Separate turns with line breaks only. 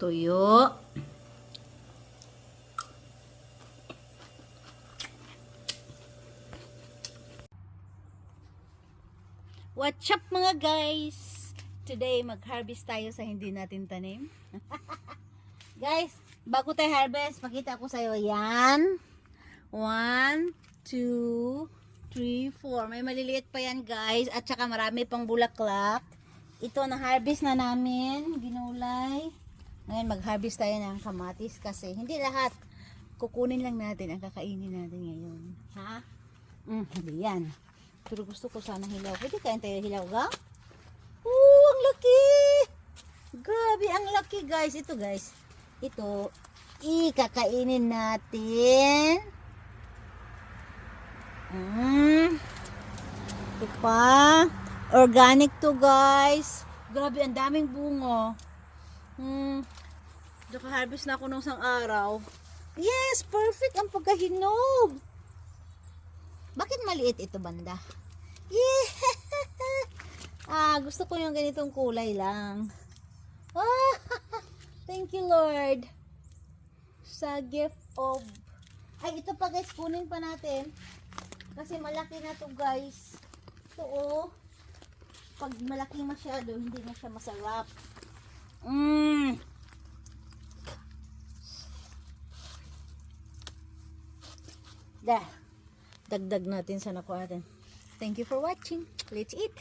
tuyo. What's up mga guys? Today mag-harvest tayo sa hindi natin tanim. Guys, bago tayo harvest, pakita ko sa iyo yan. 1, 2, 3, 4. May maliliit pa yan guys. At saka marami pang bulaklak. Ito na harvest na namin. Ginulay. Ngayon mag-harvest tayo ng kamatis kasi hindi lahat. Kukunin lang natin ang kakainin natin ngayon. Ha? Hindi yan. Pero gusto ko sana hilaw. Pwede kain tayo hilaw ga? Ang laki! Grabe, ang laki guys. Ito guys. Ito, ikakainin natin. Ito pa. Organic to guys. Grabe, ang daming bunga. Naka-harvest na ako nung isang araw. Yes, perfect ang pagkahinog. Bakit maliit ito banda? Yeah! Gusto ko yung ganitong kulay lang. Thank you Lord. Sa gift of... Ay, ito pa guys, kunin pa natin. Kasi malaki na to guys. Ito oh. Pag malaki masyado, hindi na siya masarap. Dagdag natin sa nakuha natin. Thank you for watching. Let's eat.